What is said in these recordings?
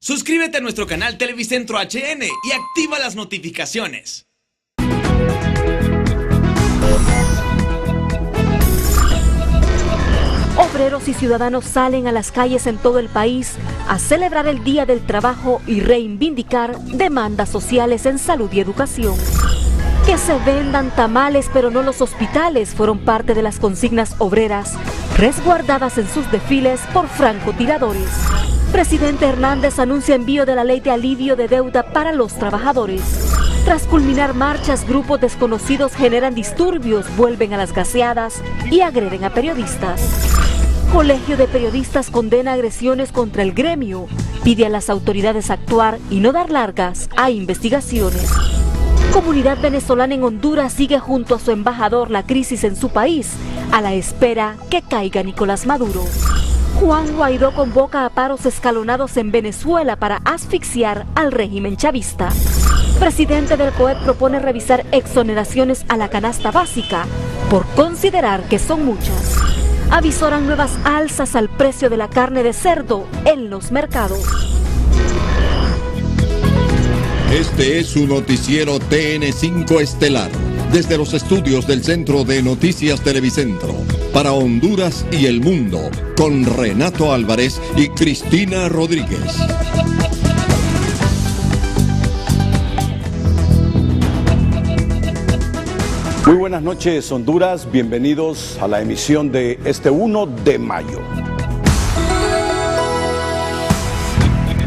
Suscríbete a nuestro canal Televicentro HN y activa las notificaciones. Obreros y ciudadanos salen a las calles en todo el país a celebrar el Día del Trabajo y reivindicar demandas sociales en salud y educación. Que se vendan tamales pero no los hospitales fueron parte de las consignas obreras resguardadas en sus desfiles por francotiradores. Presidente Hernández anuncia envío de la ley de alivio de deuda para los trabajadores. Tras culminar marchas, grupos desconocidos generan disturbios, vuelven a las gaseadas y agreden a periodistas. Colegio de Periodistas condena agresiones contra el gremio, pide a las autoridades actuar y no dar largas a investigaciones. Comunidad venezolana en Honduras sigue junto a su embajador la crisis en su país, a la espera que caiga Nicolás Maduro. Juan Guaidó convoca a paros escalonados en Venezuela para asfixiar al régimen chavista. Presidente del COEP propone revisar exoneraciones a la canasta básica por considerar que son muchas. Avisoran nuevas alzas al precio de la carne de cerdo en los mercados. Este es su noticiero TN5 Estelar, desde los estudios del Centro de Noticias Televicentro, para Honduras y el mundo, con Renato Álvarez y Cristina Rodríguez. Muy buenas noches, Honduras, bienvenidos a la emisión de este 1 de mayo.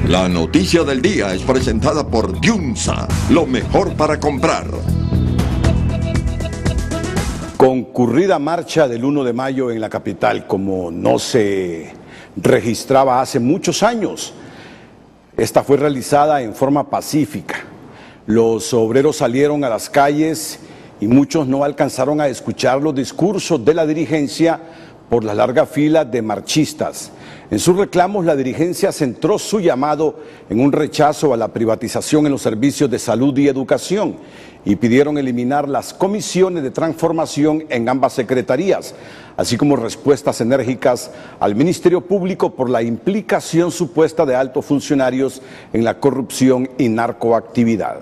La noticia del día es presentada por Diunsa, lo mejor para comprar. Concurrida marcha del 1 de mayo en la capital, como no se registraba hace muchos años. Esta fue realizada en forma pacífica. Los obreros salieron a las calles y muchos no alcanzaron a escuchar los discursos de la dirigencia por la larga fila de marchistas. En sus reclamos, la dirigencia centró su llamado en un rechazo a la privatización en los servicios de salud y educación y pidieron eliminar las comisiones de transformación en ambas secretarías, así como respuestas enérgicas al Ministerio Público por la implicación supuesta de altos funcionarios en la corrupción y narcoactividad.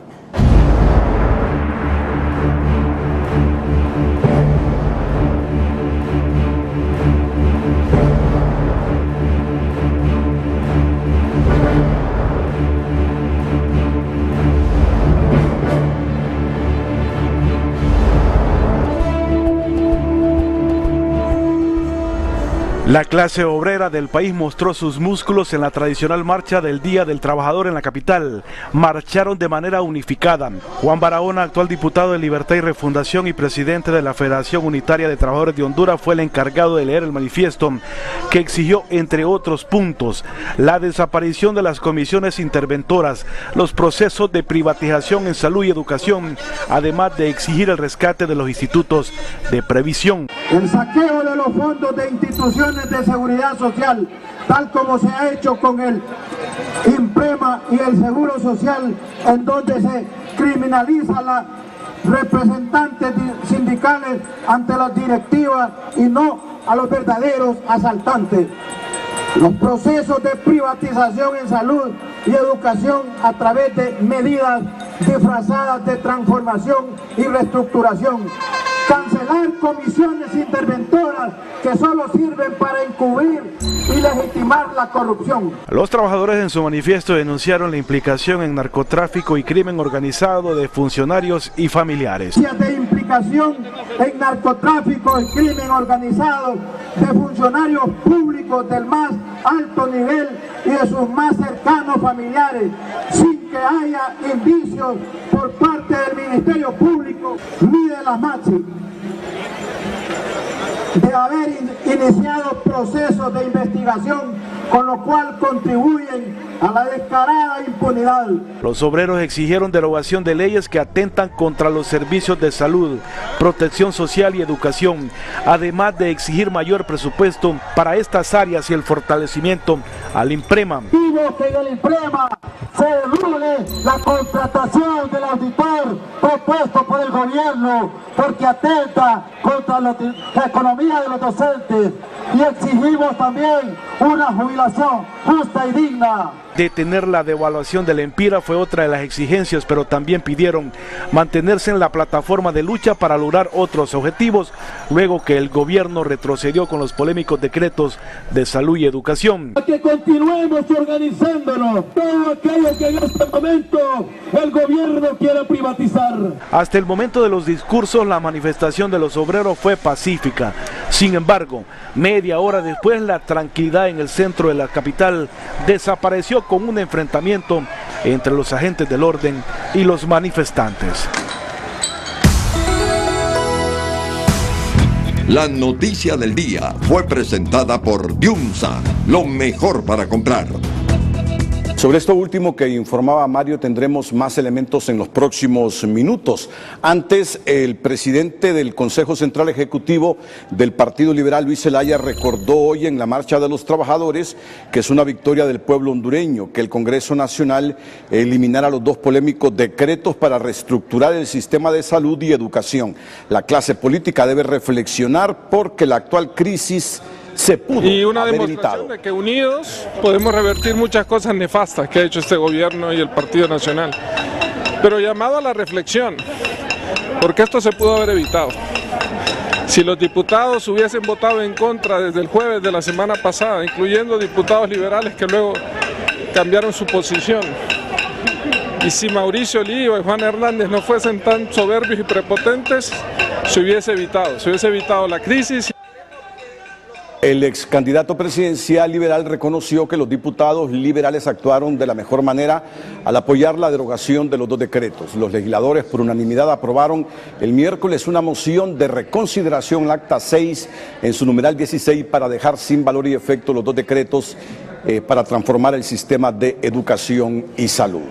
La clase obrera del país mostró sus músculos en la tradicional marcha del Día del Trabajador en la capital. Marcharon de manera unificada. Juan Barahona, actual diputado de Libertad y Refundación y presidente de la Federación Unitaria de Trabajadores de Honduras, fue el encargado de leer el manifiesto que exigió, entre otros puntos, la desaparición de las comisiones interventoras, los procesos de privatización en salud y educación, además de exigir el rescate de los institutos de previsión. El saqueo de los fondos de instituciones de seguridad social, tal como se ha hecho con el IMPREMA y el Seguro Social, en donde se criminaliza a las representantes sindicales ante las directivas y no a los verdaderos asaltantes. Los procesos de privatización en salud y educación a través de medidas disfrazadas de transformación y reestructuración. Cancelar comisiones interventoras que solo sirven para encubrir y legitimar la corrupción. Los trabajadores en su manifiesto denunciaron la implicación en narcotráfico y crimen organizado de funcionarios y familiares. De implicación en narcotráfico y crimen organizado de funcionarios públicos del más alto nivel y de sus más cercanos familiares, sin que haya indicios por parte del Ministerio Público ni de la MATSI de haber iniciado procesos de investigación, con lo cual contribuyen a la descarada impunidad. Los obreros exigieron derogación de leyes que atentan contra los servicios de salud, protección social y educación, además de exigir mayor presupuesto para estas áreas y el fortalecimiento al IMPREMA. Pido que en el IMPREMA se regule la contratación del auditor propuesto por el gobierno, porque atenta contra la economía de los docentes, y exigimos también una jubilación jubilación justa y digna. Detener la devaluación del empira fue otra de las exigencias, pero también pidieron mantenerse en la plataforma de lucha para lograr otros objetivos, luego que el gobierno retrocedió con los polémicos decretos de salud y educación. Que continuemos organizándonos, todo aquello que en este momento el gobierno quiere privatizar. Hasta el momento de los discursos, la manifestación de los obreros fue pacífica. Sin embargo, media hora después, la tranquilidad en el centro de la capital desapareció con un enfrentamiento entre los agentes del orden y los manifestantes. La noticia del día fue presentada por Diunsa, lo mejor para comprar. Sobre esto último que informaba Mario, tendremos más elementos en los próximos minutos. Antes, el presidente del Consejo Central Ejecutivo del Partido Liberal, Luis Zelaya, recordó hoy en la Marcha de los Trabajadores que es una victoria del pueblo hondureño, que el Congreso Nacional eliminara los dos polémicos decretos para reestructurar el sistema de salud y educación. La clase política debe reflexionar porque la actual crisis se pudo y una haber demostración evitado. de que unidos podemos revertir muchas cosas nefastas que ha hecho este gobierno y el Partido Nacional. Pero llamado a la reflexión, porque esto se pudo haber evitado. Si los diputados hubiesen votado en contra desde el jueves de la semana pasada, incluyendo diputados liberales que luego cambiaron su posición, y si Mauricio Lío y Juan Hernández no fuesen tan soberbios y prepotentes, se hubiese evitado la crisis. El ex candidato presidencial liberal reconoció que los diputados liberales actuaron de la mejor manera al apoyar la derogación de los dos decretos. Los legisladores por unanimidad aprobaron el miércoles una moción de reconsideración acta 6 en su numeral 16 para dejar sin valor y efecto los dos decretos para transformar el sistema de educación y salud.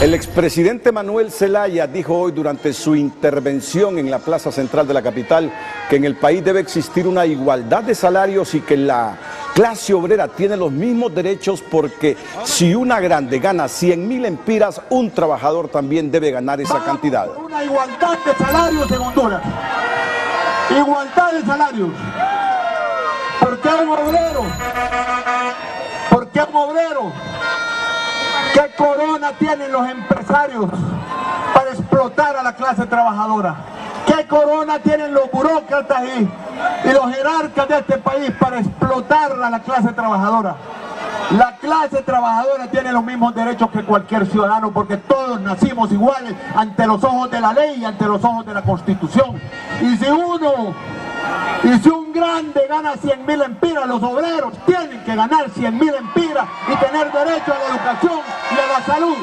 El expresidente Manuel Zelaya dijo hoy durante su intervención en la plaza central de la capital que en el país debe existir una igualdad de salarios y que la clase obrera tiene los mismos derechos porque si una grande gana 100.000 empiras, un trabajador también debe ganar esa cantidad. Una igualdad de salarios en Honduras. Igualdad de salarios. ¿Por qué un obrero? ¿Por qué un obrero? ¿Qué corona tienen los empresarios para explotar a la clase trabajadora? ¿Qué corona tienen los burócratas y los jerarcas de este país para explotar a la clase trabajadora? La clase trabajadora tiene los mismos derechos que cualquier ciudadano porque todos nacimos iguales ante los ojos de la ley y ante los ojos de la Constitución. Y si un grande gana 100.000 empiras, los obreros tienen que ganar 100.000 empiras y tener derecho a la educación y a la salud.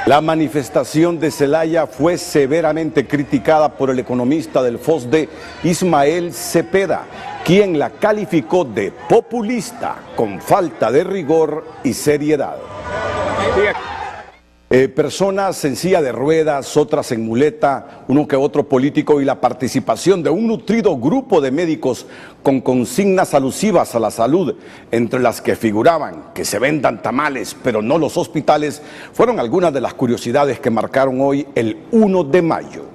La manifestación de Zelaya fue severamente criticada por el economista del FOSDE, Ismael Cepeda, quien la calificó de populista, con falta de rigor y seriedad. Personas en silla de ruedas, otras en muleta, uno que otro político y la participación de un nutrido grupo de médicos con consignas alusivas a la salud, entre las que figuraban que se vendan tamales pero no los hospitales, fueron algunas de las curiosidades que marcaron hoy el 1 de mayo.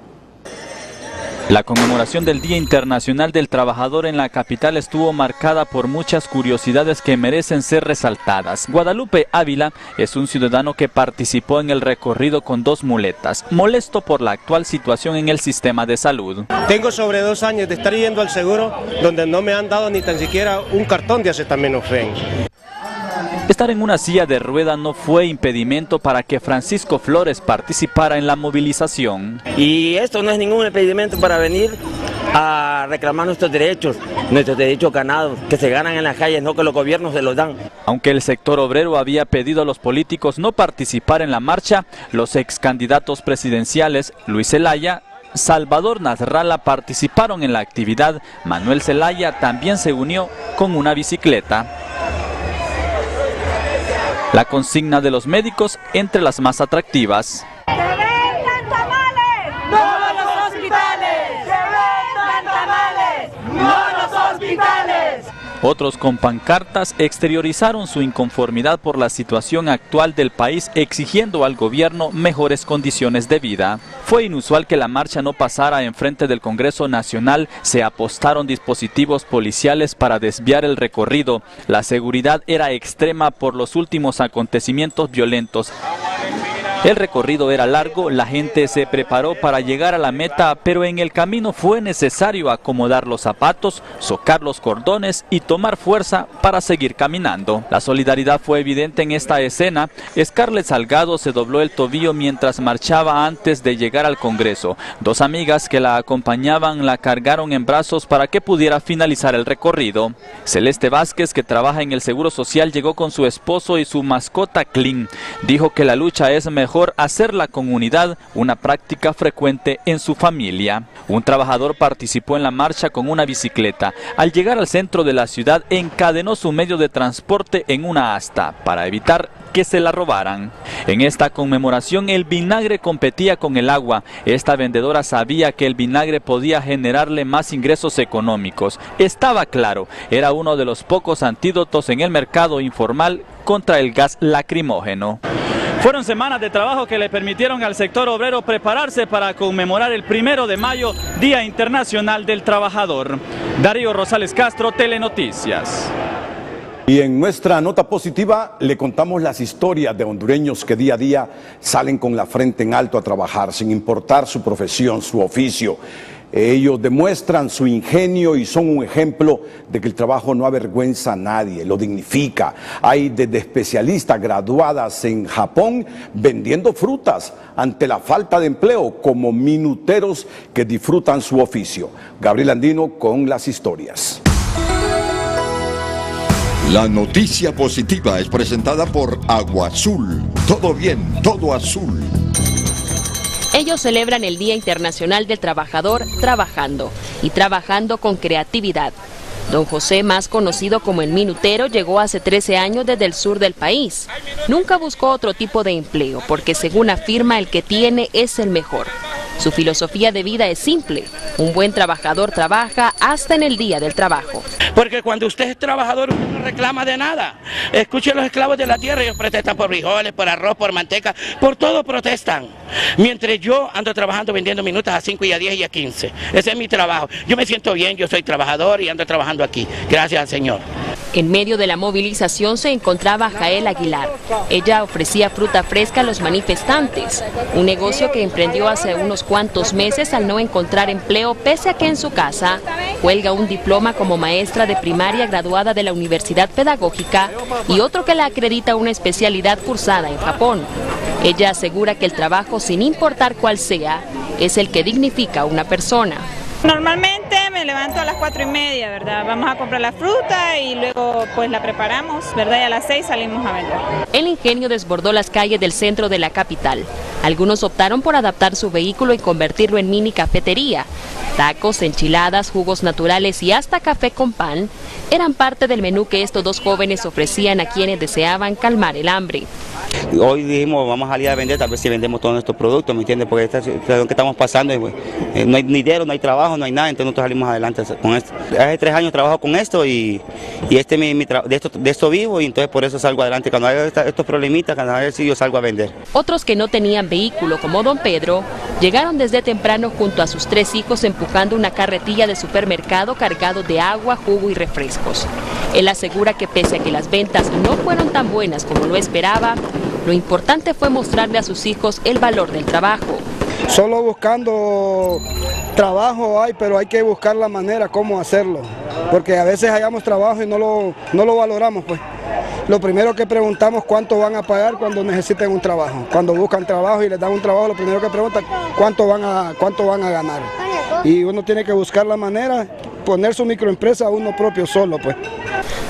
La conmemoración del Día Internacional del Trabajador en la capital estuvo marcada por muchas curiosidades que merecen ser resaltadas. Guadalupe Ávila es un ciudadano que participó en el recorrido con 2 muletas, molesto por la actual situación en el sistema de salud. Tengo sobre 2 años de estar yendo al seguro donde no me han dado ni tan siquiera un cartón de acetaminofén. Estar en una silla de rueda no fue impedimento para que Francisco Flores participara en la movilización. Y esto no es ningún impedimento para venir a reclamar nuestros derechos ganados, que se ganan en las calles, no que los gobiernos se los dan. Aunque el sector obrero había pedido a los políticos no participar en la marcha, los ex candidatos presidenciales Luis Zelaya, Salvador Nasralla participaron en la actividad. Manuel Zelaya también se unió con una bicicleta. La consigna de los médicos entre las más atractivas. ¡Que vendan tamales! ¡No los hospitales! ¡Que vendan tamales! ¡No los hospitales! Otros con pancartas exteriorizaron su inconformidad por la situación actual del país, exigiendo al gobierno mejores condiciones de vida. Fue inusual que la marcha no pasara enfrente del Congreso Nacional. Se apostaron dispositivos policiales para desviar el recorrido. La seguridad era extrema por los últimos acontecimientos violentos. El recorrido era largo, la gente se preparó para llegar a la meta, pero en el camino fue necesario acomodar los zapatos, socar los cordones y tomar fuerza para seguir caminando. La solidaridad fue evidente en esta escena. Scarlett Salgado se dobló el tobillo mientras marchaba antes de llegar al Congreso. Dos amigas que la acompañaban la cargaron en brazos para que pudiera finalizar el recorrido. Celeste Vázquez, que trabaja en el Seguro Social, llegó con su esposo y su mascota Clean. Dijo que la lucha es mejor hacerla con unidad, una práctica frecuente en su familia. Un trabajador participó en la marcha con una bicicleta. Al llegar al centro de la ciudad, encadenó su medio de transporte en una asta para evitar que se la robaran. En esta conmemoración, el vinagre competía con el agua. Esta vendedora sabía que el vinagre podía generarle más ingresos económicos. Estaba claro, era uno de los pocos antídotos en el mercado informal contra el gas lacrimógeno. Fueron semanas de trabajo que le permitieron al sector obrero prepararse para conmemorar el 1 de mayo, Día Internacional del Trabajador. Darío Rosales Castro, Telenoticias. Y en nuestra nota positiva le contamos las historias de hondureños que día a día salen con la frente en alto a trabajar, sin importar su profesión, su oficio. Ellos demuestran su ingenio y son un ejemplo de que el trabajo no avergüenza a nadie, lo dignifica. Hay desde especialistas graduadas en Japón vendiendo frutas ante la falta de empleo, como minuteros que disfrutan su oficio. Gabriel Andino con las historias. La noticia positiva es presentada por Agua Azul. Todo bien, todo azul. Ellos celebran el Día Internacional del Trabajador trabajando y trabajando con creatividad. Don José, más conocido como el minutero, llegó hace 13 años desde el sur del país. Nunca buscó otro tipo de empleo porque, según afirma, el que tiene es el mejor. Su filosofía de vida es simple: un buen trabajador trabaja hasta en el día del trabajo. Porque cuando usted es trabajador, usted no reclama de nada. Escuche a los esclavos de la tierra, ellos protestan por frijoles, por arroz, por manteca, por todo protestan. Mientras yo ando trabajando vendiendo minutos a 5 y a 10 y a 15. Ese es mi trabajo. Yo me siento bien, yo soy trabajador y ando trabajando aquí. Gracias al Señor. En medio de la movilización se encontraba Jael Aguilar. Ella ofrecía fruta fresca a los manifestantes, un negocio que emprendió hace unos cuantos meses al no encontrar empleo, pese a que en su casa cuelga un diploma como maestra de primaria graduada de la Universidad Pedagógica y otro que la acredita una especialidad cursada en Japón. Ella asegura que el trabajo, sin importar cuál sea, es el que dignifica a una persona. Normalmente me levanto a las 4:30, ¿verdad? Vamos a comprar la fruta y luego pues la preparamos, ¿verdad? Y a las 6 salimos a vender. El ingenio desbordó las calles del centro de la capital. Algunos optaron por adaptar su vehículo y convertirlo en mini cafetería. Tacos, enchiladas, jugos naturales y hasta café con pan eran parte del menú que estos dos jóvenes ofrecían a quienes deseaban calmar el hambre. Hoy dijimos, vamos a salir a vender, tal vez si vendemos todos nuestros productos, ¿me entiendes? Porque esta situación que estamos pasando, no hay ni dinero, no hay trabajo, no hay nada, entonces nosotros salimos adelante con esto. Hace 3 años trabajo con esto y de esto vivo, y entonces por eso salgo adelante. Cuando hay estos problemitas, cada vez sí yo salgo a vender. Otros que no tenían vehículo, como don Pedro, llegaron desde temprano junto a sus 3 hijos empujando una carretilla de supermercado cargado de agua, jugo y refrescos. Él asegura que pese a que las ventas no fueron tan buenas como lo esperaba, lo importante fue mostrarle a sus hijos el valor del trabajo. Solo buscando trabajo hay, pero hay que buscar la manera cómo hacerlo, porque a veces hallamos trabajo y no lo valoramos, pues. Lo primero que preguntamos, ¿cuánto van a pagar cuando necesiten un trabajo? Cuando buscan trabajo y les dan un trabajo, lo primero que preguntan, ¿cuánto van a ganar? Y uno tiene que buscar la manera, poner su microempresa a uno propio solo, pues.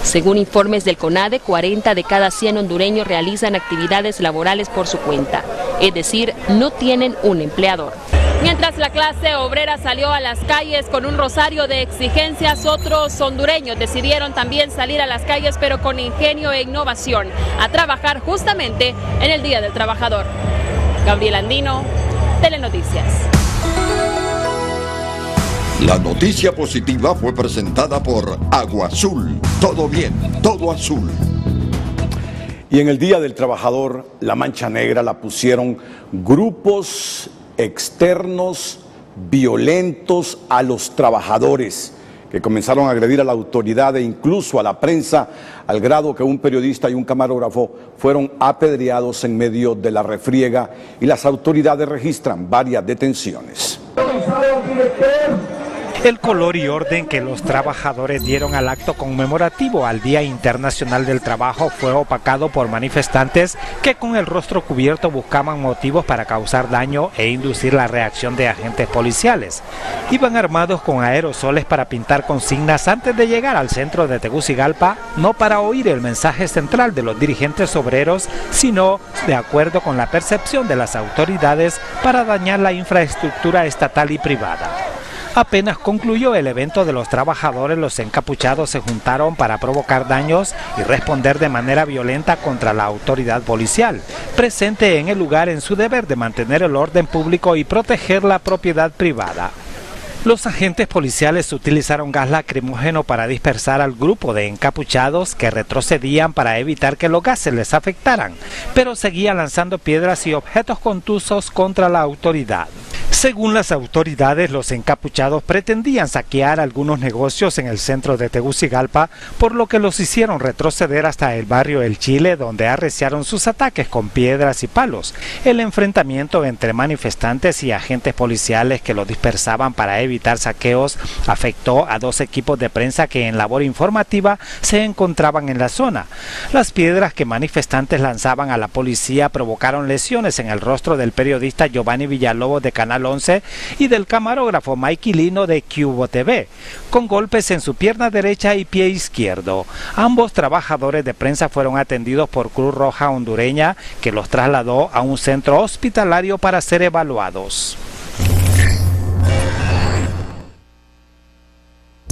Según informes del CONADE, 40 de cada 100 hondureños realizan actividades laborales por su cuenta, es decir, no tienen un empleador. Mientras la clase obrera salió a las calles con un rosario de exigencias, otros hondureños decidieron también salir a las calles, pero con ingenio e innovación, a trabajar justamente en el Día del Trabajador. Gabriel Andino, Telenoticias. La noticia positiva fue presentada por Agua Azul. Todo bien, todo azul. Y en el Día del Trabajador, la mancha negra la pusieron grupos externos violentos a los trabajadores, que comenzaron a agredir a la autoridad e incluso a la prensa, al grado que un periodista y un camarógrafo fueron apedreados en medio de la refriega, y las autoridades registran varias detenciones. El color y orden que los trabajadores dieron al acto conmemorativo al Día Internacional del Trabajo fue opacado por manifestantes que con el rostro cubierto buscaban motivos para causar daño e inducir la reacción de agentes policiales. Iban armados con aerosoles para pintar consignas antes de llegar al centro de Tegucigalpa, no para oír el mensaje central de los dirigentes obreros, sino de acuerdo con la percepción de las autoridades para dañar la infraestructura estatal y privada. Apenas concluyó el evento de los trabajadores, los encapuchados se juntaron para provocar daños y responder de manera violenta contra la autoridad policial, presente en el lugar en su deber de mantener el orden público y proteger la propiedad privada. Los agentes policiales utilizaron gas lacrimógeno para dispersar al grupo de encapuchados que retrocedían para evitar que los gases les afectaran, pero seguían lanzando piedras y objetos contusos contra la autoridad. Según las autoridades, los encapuchados pretendían saquear algunos negocios en el centro de Tegucigalpa, por lo que los hicieron retroceder hasta el barrio El Chile, donde arreciaron sus ataques con piedras y palos. El enfrentamiento entre manifestantes y agentes policiales que los dispersaban para evitar saqueos afectó a 2 equipos de prensa que en labor informativa se encontraban en la zona. Las piedras que manifestantes lanzaban a la policía provocaron lesiones en el rostro del periodista Giovanni Villalobos de Canal 11 y del camarógrafo Mikey Lino de Cubo TV, con golpes en su pierna derecha y pie izquierdo. Ambos trabajadores de prensa fueron atendidos por Cruz Roja hondureña, que los trasladó a un centro hospitalario para ser evaluados.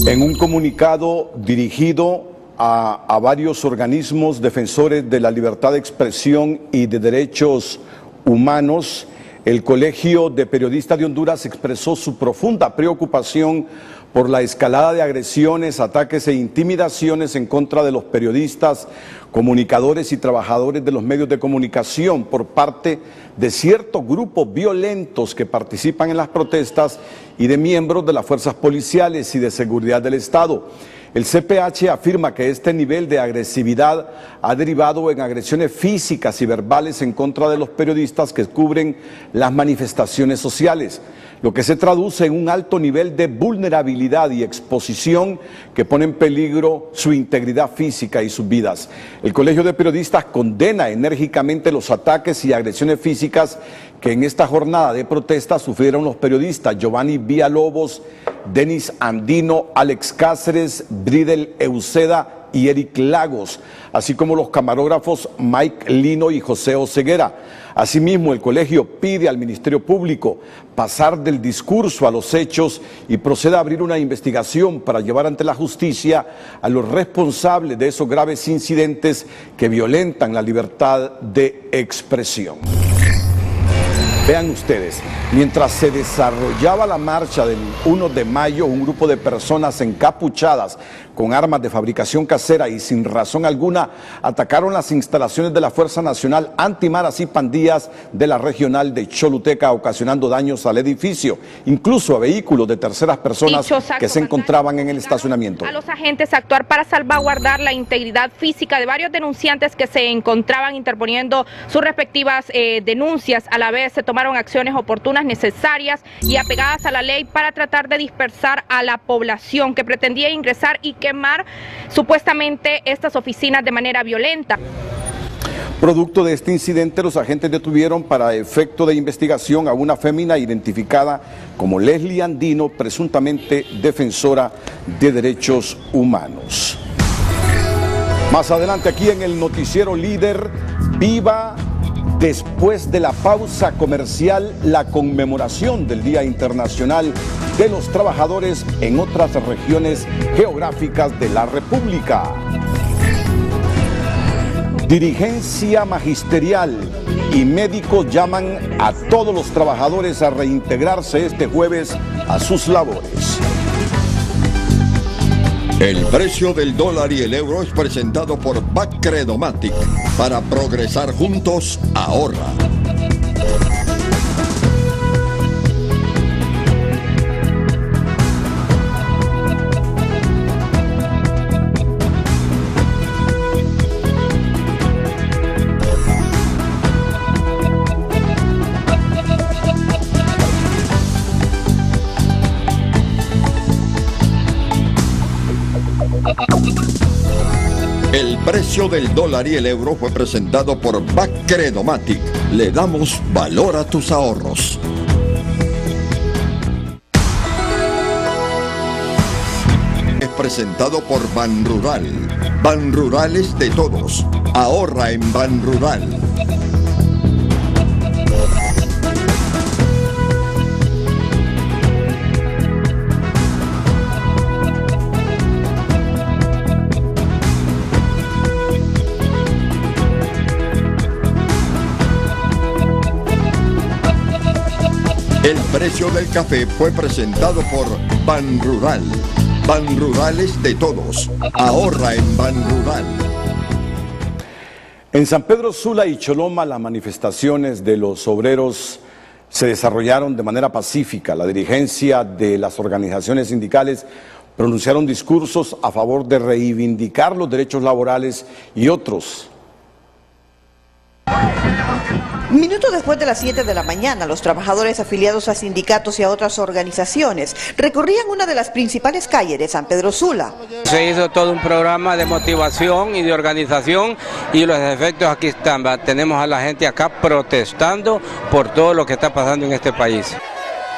En un comunicado dirigido a varios organismos defensores de la libertad de expresión y de derechos humanos, el Colegio de Periodistas de Honduras expresó su profunda preocupación por la escalada de agresiones, ataques e intimidaciones en contra de los periodistas, comunicadores y trabajadores de los medios de comunicación por parte de ciertos grupos violentos que participan en las protestas y de miembros de las fuerzas policiales y de seguridad del Estado. El CPH afirma que este nivel de agresividad ha derivado en agresiones físicas y verbales en contra de los periodistas que cubren las manifestaciones sociales, lo que se traduce en un alto nivel de vulnerabilidad y exposición que pone en peligro su integridad física y sus vidas. El Colegio de Periodistas condena enérgicamente los ataques y agresiones físicas que en esta jornada de protesta sufrieron los periodistas Giovanni Villalobos, Denis Andino, Alex Cáceres, Bridel Euseda y Eric Lagos, así como los camarógrafos Mike Lino y José Oseguera. Asimismo, el colegio pide al Ministerio Público pasar del discurso a los hechos y proceda a abrir una investigación para llevar ante la justicia a los responsables de esos graves incidentes que violentan la libertad de expresión. Vean ustedes, mientras se desarrollaba la marcha del 1 de mayo, un grupo de personas encapuchadas con armas de fabricación casera y sin razón alguna atacaron las instalaciones de la Fuerza Nacional Antimaras y Pandillas de la regional de Choluteca, ocasionando daños al edificio, incluso a vehículos de terceras personas que se encontraban en el estacionamiento. A los agentes actuar para salvaguardar la integridad física de varios denunciantes que se encontraban interponiendo sus respectivas denuncias. A la vez se tomaron acciones oportunas, necesarias y apegadas a la ley para tratar de dispersar a la población que pretendía ingresar y quemar supuestamente estas oficinas de manera violenta. Producto de este incidente, los agentes detuvieron para efecto de investigación a una fémina identificada como Leslie Andino, presuntamente defensora de derechos humanos. Más adelante aquí en el noticiero líder, viva después de la pausa comercial la conmemoración del Día Internacional de los Trabajadores en otras regiones geográficas de la República. Dirigencia magisterial y médicos llaman a todos los trabajadores a reintegrarse este jueves a sus labores. El precio del dólar y el euro es presentado por Bacredomatic. Para progresar juntos, ahorra. El precio del dólar y el euro fue presentado por Bacredomatic. Le damos valor a tus ahorros. Es presentado por Banrural. Banrural es de todos. Ahorra en Banrural. El precio del café fue presentado por Banrural. Banrural es de todos. Ahorra en Banrural. En San Pedro Sula y Choloma, las manifestaciones de los obreros se desarrollaron de manera pacífica. La dirigencia de las organizaciones sindicales pronunciaron discursos a favor de reivindicar los derechos laborales y otros. Minutos después de las 7 de la mañana, los trabajadores afiliados a sindicatos y a otras organizaciones recorrían una de las principales calles de San Pedro Sula. Se hizo todo un programa de motivación y de organización y los efectos aquí están. Tenemos a la gente acá protestando por todo lo que está pasando en este país.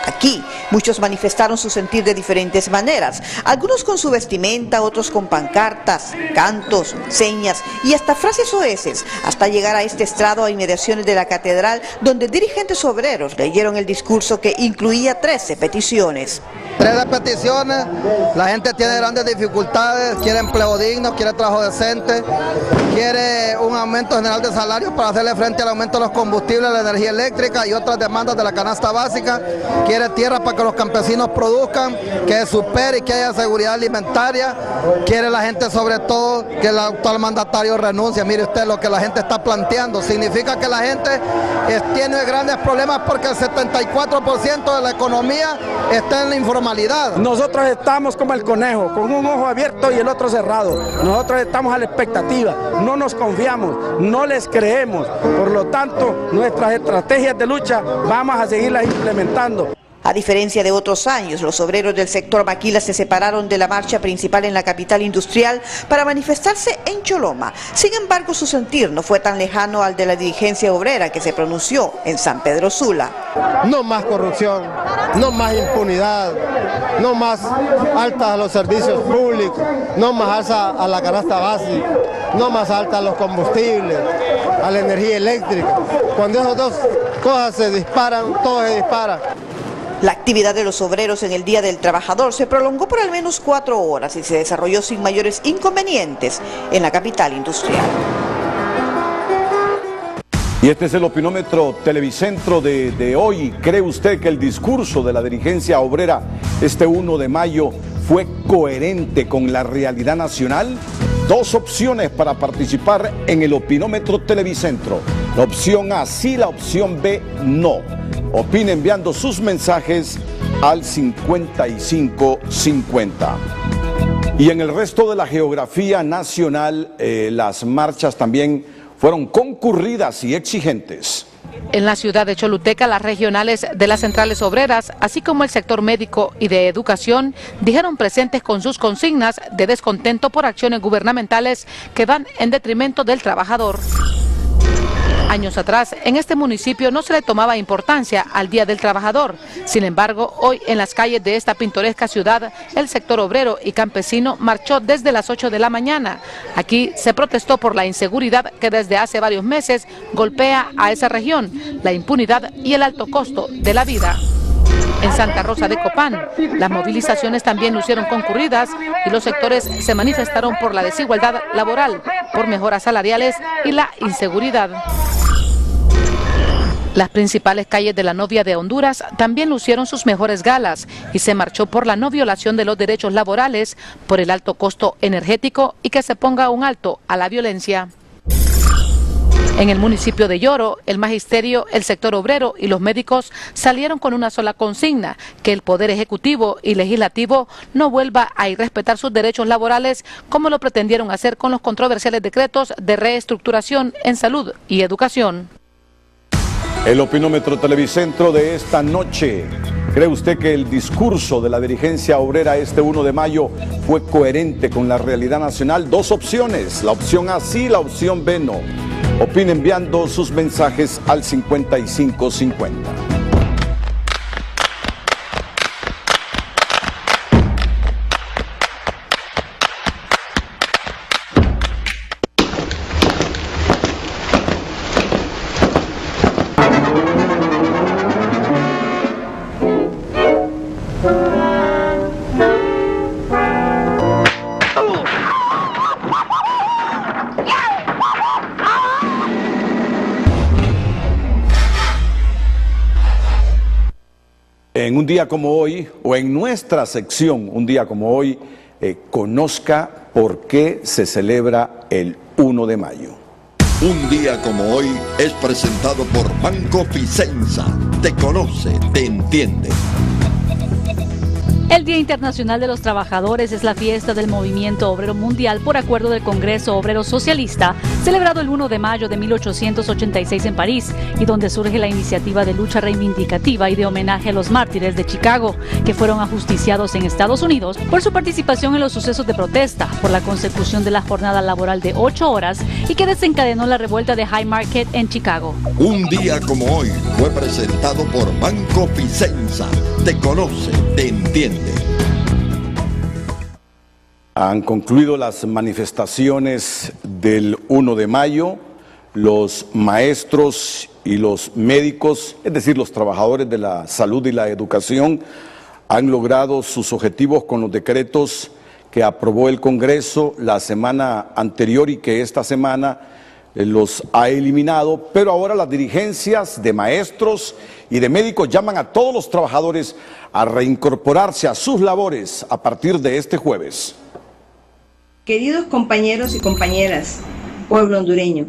Aquí, muchos manifestaron su sentir de diferentes maneras, algunos con su vestimenta, otros con pancartas, cantos, señas y hasta frases soeces, hasta llegar a este estrado a inmediaciones de la catedral, donde dirigentes obreros leyeron el discurso que incluía 13 peticiones. 13 peticiones, la gente tiene grandes dificultades, quiere empleo digno, quiere trabajo decente, quiere un aumento general de salarios para hacerle frente al aumento de los combustibles, la energía eléctrica y otras demandas de la canasta básica, quiere tierra para que los campesinos produzcan, que supere y que haya seguridad alimentaria, quiere la gente sobre todo que el actual mandatario renuncie. Mire usted lo que la gente está planteando, significa que la gente tiene grandes problemas porque el 74% de la economía está en la informalidad. Nosotros estamos como el conejo, con un ojo abierto y el otro cerrado. Nosotros estamos a la expectativa, no nos confiamos, no les creemos. Por lo tanto, nuestras estrategias de lucha vamos a seguirlas implementando. A diferencia de otros años, los obreros del sector Maquila se separaron de la marcha principal en la capital industrial para manifestarse en Choloma. Sin embargo, su sentir no fue tan lejano al de la dirigencia obrera que se pronunció en San Pedro Sula. No más corrupción, no más impunidad, no más altas a los servicios públicos, no más alza a la canasta básica, no más alta a los combustibles, a la energía eléctrica. Cuando esas dos cosas se disparan, todo se dispara. La actividad de los obreros en el Día del Trabajador se prolongó por al menos 4 horas y se desarrolló sin mayores inconvenientes en la capital industrial. Y este es el opinómetro Televicentro de hoy. ¿Cree usted que el discurso de la dirigencia obrera este 1 de mayo fue coherente con la realidad nacional? 2 opciones para participar en el opinómetro Televicentro. La opción A sí, la opción B no. Opine enviando sus mensajes al 5550. Y en el resto de la geografía nacional, las marchas también fueron concurridas y exigentes. En la ciudad de Choluteca, las regionales de las centrales obreras, así como el sector médico y de educación, dijeron presentes con sus consignas de descontento por acciones gubernamentales que van en detrimento del trabajador. Años atrás, en este municipio no se le tomaba importancia al Día del Trabajador. Sin embargo, hoy en las calles de esta pintoresca ciudad, el sector obrero y campesino marchó desde las 8 de la mañana. Aquí se protestó por la inseguridad que desde hace varios meses golpea a esa región, la impunidad y el alto costo de la vida. En Santa Rosa de Copán, las movilizaciones también lucieron concurridas y los sectores se manifestaron por la desigualdad laboral, por mejoras salariales y la inseguridad. Las principales calles de la novia de Honduras también lucieron sus mejores galas y se marchó por la no violación de los derechos laborales, por el alto costo energético y que se ponga un alto a la violencia. En el municipio de Yoro, el magisterio, el sector obrero y los médicos salieron con una sola consigna: que el Poder Ejecutivo y Legislativo no vuelva a irrespetar sus derechos laborales como lo pretendieron hacer con los controversiales decretos de reestructuración en salud y educación. El opinómetro Televicentro de esta noche. ¿Cree usted que el discurso de la dirigencia obrera este 1 de mayo fue coherente con la realidad nacional? Dos opciones, la opción A sí, la opción B no. Opine enviando sus mensajes al 5550. En un día como hoy, o en nuestra sección, un día como hoy, conozca por qué se celebra el 1 de mayo. Un día como hoy es presentado por Banco Ficenza. Te conoce, te entiende. El Día Internacional de los Trabajadores es la fiesta del Movimiento Obrero Mundial por acuerdo del Congreso Obrero Socialista, celebrado el 1 de mayo de 1886 en París, y donde surge la iniciativa de lucha reivindicativa y de homenaje a los mártires de Chicago, que fueron ajusticiados en Estados Unidos por su participación en los sucesos de protesta por la consecución de la jornada laboral de 8 horas y que desencadenó la revuelta de Haymarket en Chicago. Un día como hoy fue presentado por Banco Ficenza. Te conoce, te entiende. Han concluido las manifestaciones del 1 de mayo. Los maestros y los médicos, es decir, los trabajadores de la salud y la educación, han logrado sus objetivos con los decretos que aprobó el Congreso la semana anterior y que esta semana los ha eliminado, pero ahora las dirigencias de maestros y de médicos llaman a todos los trabajadores a reincorporarse a sus labores a partir de este jueves. Queridos compañeros y compañeras, pueblo hondureño,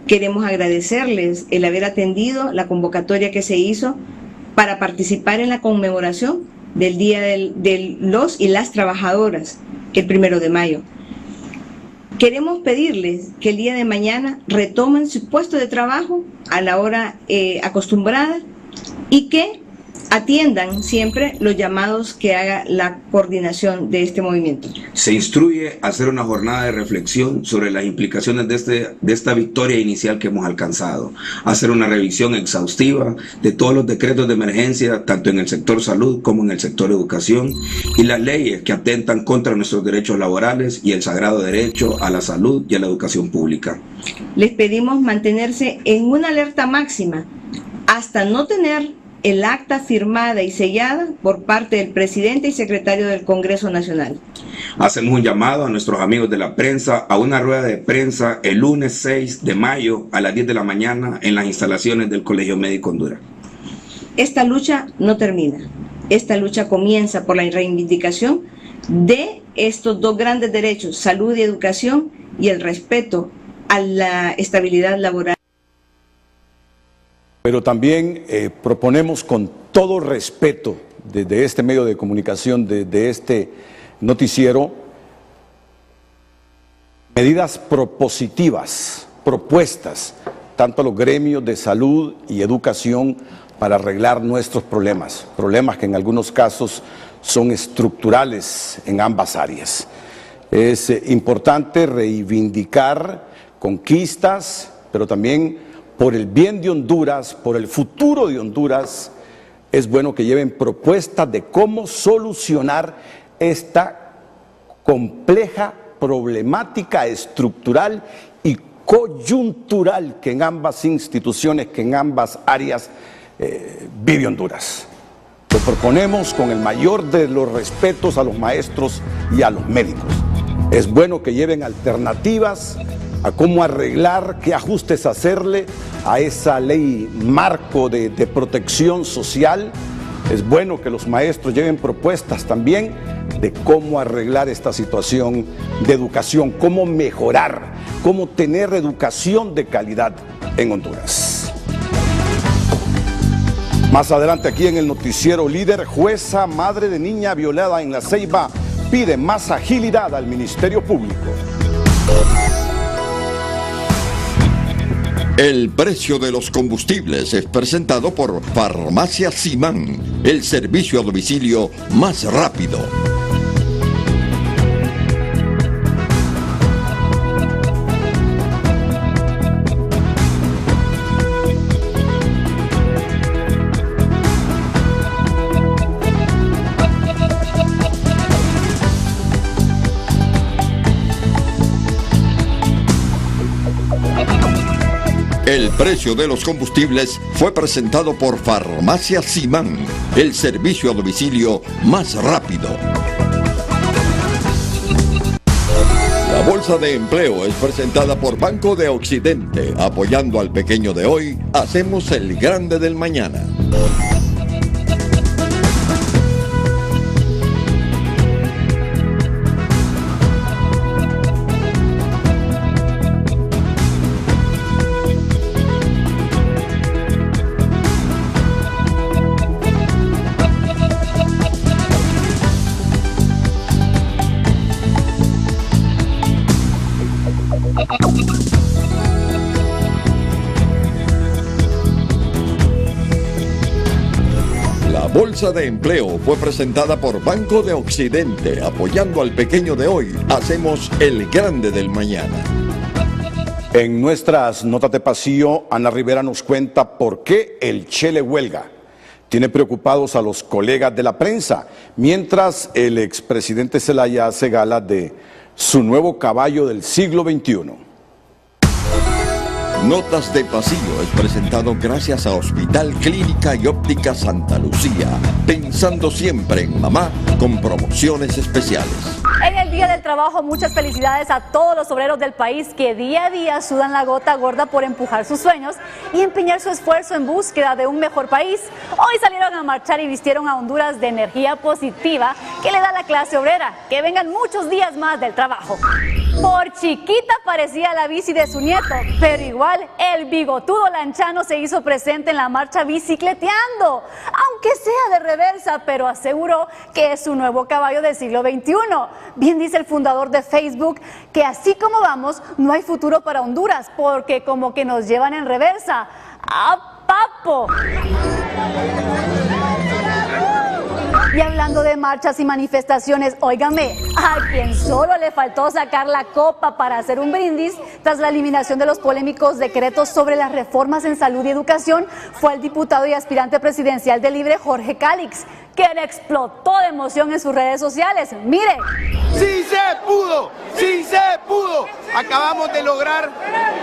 queremos agradecerles el haber atendido la convocatoria que se hizo para participar en la conmemoración del Día de los y las Trabajadoras, el 1 de mayo. Queremos pedirles que el día de mañana retomen su puesto de trabajo a la hora acostumbrada y que atiendan siempre los llamados que haga la coordinación de este movimiento. Se instruye a hacer una jornada de reflexión sobre las implicaciones de esta victoria inicial que hemos alcanzado, hacer una revisión exhaustiva de todos los decretos de emergencia, tanto en el sector salud como en el sector educación, y las leyes que atentan contra nuestros derechos laborales y el sagrado derecho a la salud y a la educación pública. Les pedimos mantenerse en una alerta máxima hasta no tener el acta firmada y sellada por parte del presidente y secretario del Congreso Nacional. Hacemos un llamado a nuestros amigos de la prensa a una rueda de prensa el lunes 6 de mayo a las 10 de la mañana en las instalaciones del Colegio Médico Honduras. Esta lucha no termina. Esta lucha comienza por la reivindicación de estos dos grandes derechos, salud y educación, y el respeto a la estabilidad laboral. Pero también proponemos con todo respeto desde este medio de comunicación, desde este noticiero, medidas propositivas, propuestas, tanto a los gremios de salud y educación para arreglar nuestros problemas, problemas que en algunos casos son estructurales en ambas áreas. Es importante reivindicar conquistas, pero también por el bien de Honduras, por el futuro de Honduras, es bueno que lleven propuestas de cómo solucionar esta compleja problemática estructural y coyuntural que en ambas instituciones, que en ambas áreas vive Honduras. Lo proponemos con el mayor de los respetos a los maestros y a los médicos. Es bueno que lleven alternativas a cómo arreglar, qué ajustes hacerle a esa ley marco de protección social. Es bueno que los maestros lleven propuestas también de cómo arreglar esta situación de educación, cómo mejorar, cómo tener educación de calidad en Honduras. Más adelante aquí en el noticiero líder, jueza madre de niña violada en La Ceiba pide más agilidad al Ministerio Público. El precio de los combustibles es presentado por Farmacia Simán, el servicio a domicilio más rápido. El precio de los combustibles fue presentado por Farmacia Simán, el servicio a domicilio más rápido. La Bolsa de Empleo es presentada por Banco de Occidente. Apoyando al pequeño de hoy, hacemos el grande del mañana. La Bolsa de Empleo fue presentada por Banco de Occidente. Apoyando al pequeño de hoy, hacemos el grande del mañana. En nuestras notas de pasillo, Ana Rivera nos cuenta por qué el Chele huelga. Tiene preocupados a los colegas de la prensa, mientras el expresidente Zelaya hace gala de su nuevo caballo del siglo XXI. Notas de Pasillo es presentado gracias a Hospital Clínica y Óptica Santa Lucía, pensando siempre en mamá con promociones especiales. En el Día del Trabajo, muchas felicidades a todos los obreros del país que día a día sudan la gota gorda por empujar sus sueños y empeñar su esfuerzo en búsqueda de un mejor país. Hoy salieron a marchar y vistieron a Honduras de energía positiva que le da la clase obrera. Que vengan muchos días más del trabajo. Por chiquita parecía la bici de su nieto, pero igual el bigotudo lanchano se hizo presente en la marcha bicicleteando, aunque sea de reversa, pero aseguró que es su nuevo caballo del siglo XXI. Bien dice el fundador de Facebook que así como vamos, no hay futuro para Honduras, porque como que nos llevan en reversa. ¡Ah, papo! Y hablando de marchas y manifestaciones, óigame, a quien solo le faltó sacar la copa para hacer un brindis tras la eliminación de los polémicos decretos sobre las reformas en salud y educación fue el diputado y aspirante presidencial de Libre, Jorge Calix, quien explotó de emoción en sus redes sociales. ¡Mire! ¡Sí se pudo! ¡Sí se pudo! Acabamos de lograr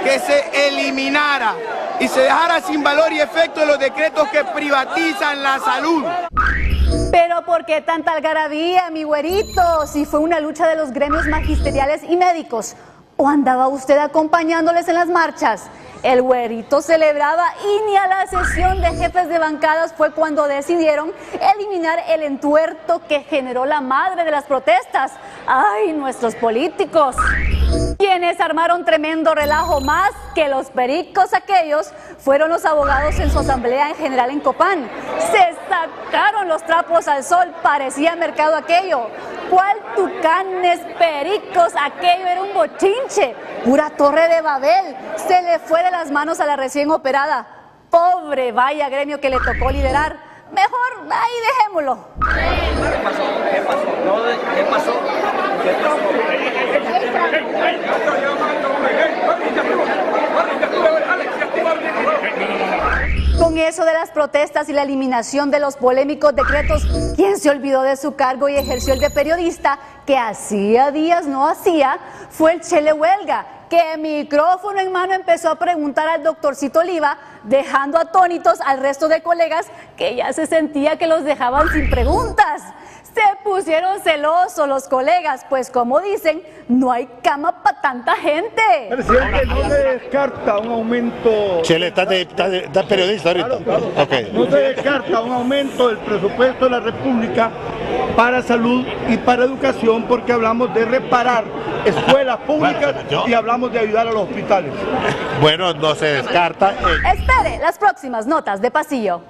que se eliminara y se dejara sin valor y efecto los decretos que privatizan la salud. Pero ¿por qué tanta algarabía, mi güerito? Si fue una lucha de los gremios magisteriales y médicos. ¿O andaba usted acompañándoles en las marchas? El güerito celebraba y ni a la sesión de jefes de bancadas fue cuando decidieron eliminar el entuerto que generó la madre de las protestas. ¡Ay, nuestros políticos! Quienes armaron tremendo relajo más que los pericos aquellos fueron los abogados en su asamblea en general en Copán. Se sacaron los trapos al sol, parecía mercado aquello. ¿Cuál tucanes, pericos? Aquello era un bochinche, pura torre de Babel. Se le fue de las manos a la recién operada. Pobre vaya gremio que le tocó liderar. Mejor ahí dejémoslo. ¿Qué pasó? ¿Qué pasó? ¿Qué pasó? ¿Qué pasó? Con eso de las protestas y la eliminación de los polémicos decretos, ¿quién se olvidó de su cargo y ejerció el de periodista que hacía días no hacía? Fue el Chele Huelga, que micrófono en mano empezó a preguntar al doctorcito Oliva, dejando atónitos al resto de colegas que ya se sentía que los dejaban sin preguntas. Se pusieron celosos los colegas, pues como dicen, no hay cama para tanta gente. Presidente, no se descarta un aumento... Chele, está periodista ahorita. Claro. Okay. No se descarta un aumento del presupuesto de la República para salud y para educación, porque hablamos de reparar escuelas públicas y hablamos de ayudar a los hospitales. Bueno, no se descarta. Espere las próximas notas de pasillo.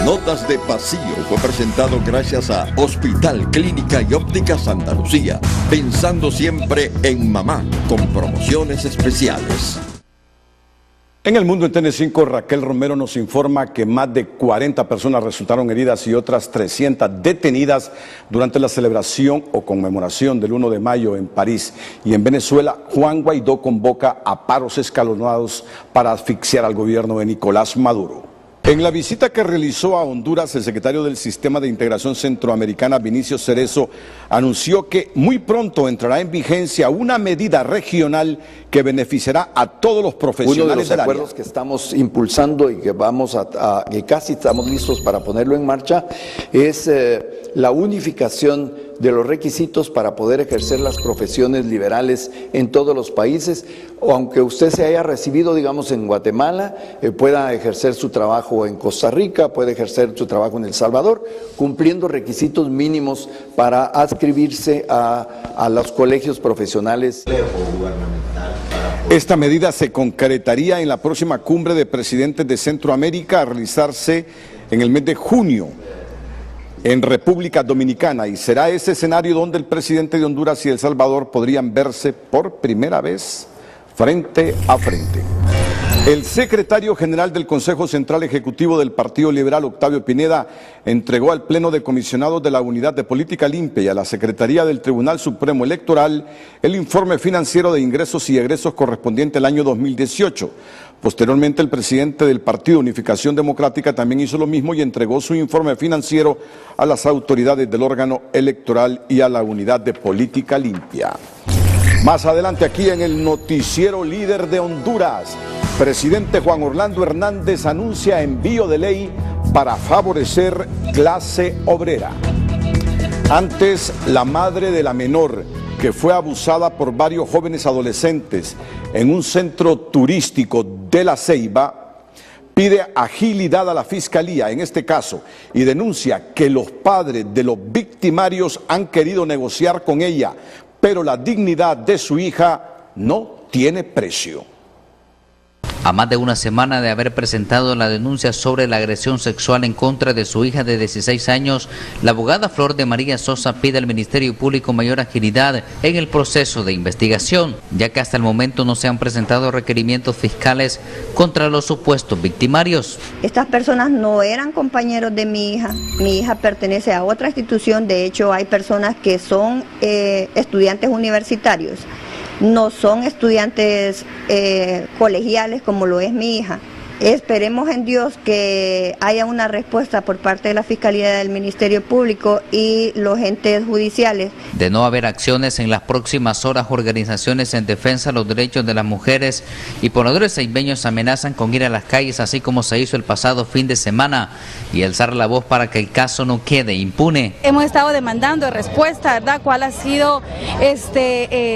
Notas de Pasillo fue presentado gracias a Hospital Clínica y Óptica Santa Lucía, pensando siempre en mamá, con promociones especiales. En el mundo en TN5, Raquel Romero nos informa que más de 40 personas resultaron heridas y otras 300 detenidas durante la celebración o conmemoración del 1 de mayo en París. Y en Venezuela, Juan Guaidó convoca a paros escalonados para asfixiar al gobierno de Nicolás Maduro. En la visita que realizó a Honduras, el secretario del Sistema de Integración Centroamericana, Vinicio Cerezo, anunció que muy pronto entrará en vigencia una medida regional que beneficiará a todos los profesionales del área. Uno de los acuerdos que estamos impulsando y que que casi estamos listos para ponerlo en marcha es la unificación de los requisitos para poder ejercer las profesiones liberales en todos los países, o aunque usted se haya recibido, digamos, en Guatemala, pueda ejercer su trabajo en Costa Rica, puede ejercer su trabajo en El Salvador, cumpliendo requisitos mínimos para adscribirse a los colegios profesionales. Esta medida se concretaría en la próxima cumbre de presidentes de Centroamérica a realizarse en el mes de junio en República Dominicana, y será ese escenario donde el presidente de Honduras y El Salvador podrían verse por primera vez frente a frente. El secretario general del Consejo Central Ejecutivo del Partido Liberal, Octavio Pineda, entregó al Pleno de Comisionados de la Unidad de Política Limpia y a la Secretaría del Tribunal Supremo Electoral el informe financiero de ingresos y egresos correspondiente al año 2018. Posteriormente, el presidente del Partido Unificación Democrática también hizo lo mismo y entregó su informe financiero a las autoridades del órgano electoral y a la Unidad de Política Limpia. Más adelante aquí en el noticiero líder de Honduras, presidente Juan Orlando Hernández anuncia envío de ley para favorecer clase obrera. Antes, la madre de la menor, que fue abusada por varios jóvenes adolescentes en un centro turístico de La Ceiba, pide agilidad a la Fiscalía en este caso y denuncia que los padres de los victimarios han querido negociar con ella, pero la dignidad de su hija no tiene precio. A más de una semana de haber presentado la denuncia sobre la agresión sexual en contra de su hija de 16 años, la abogada Flor de María Sosa pide al Ministerio Público mayor agilidad en el proceso de investigación, ya que hasta el momento no se han presentado requerimientos fiscales contra los supuestos victimarios. Estas personas no eran compañeros de mi hija pertenece a otra institución, de hecho hay personas que son estudiantes universitarios. No son estudiantes colegiales como lo es mi hija. Esperemos en Dios que haya una respuesta por parte de la Fiscalía del Ministerio Público y los entes judiciales. De no haber acciones en las próximas horas, organizaciones en defensa de los derechos de las mujeres y pobladores ceibeños amenazan con ir a las calles, así como se hizo el pasado fin de semana, y alzar la voz para que el caso no quede impune. Hemos estado demandando respuesta, ¿verdad? ¿Cuál ha sido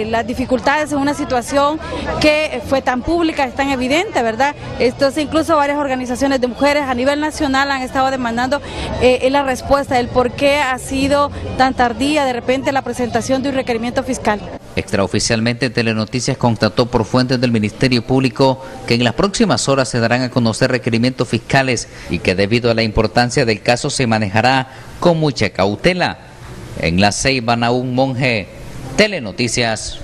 las dificultades en una situación que fue tan pública, es tan evidente, ¿verdad? Entonces, incluso varias organizaciones de mujeres a nivel nacional han estado demandando la respuesta, el por qué ha sido tan tardía de repente la presentación de un requerimiento fiscal. Extraoficialmente, Telenoticias constató por fuentes del Ministerio Público que en las próximas horas se darán a conocer requerimientos fiscales y que debido a la importancia del caso se manejará con mucha cautela. En La Ceiba, Naún Monge, Telenoticias.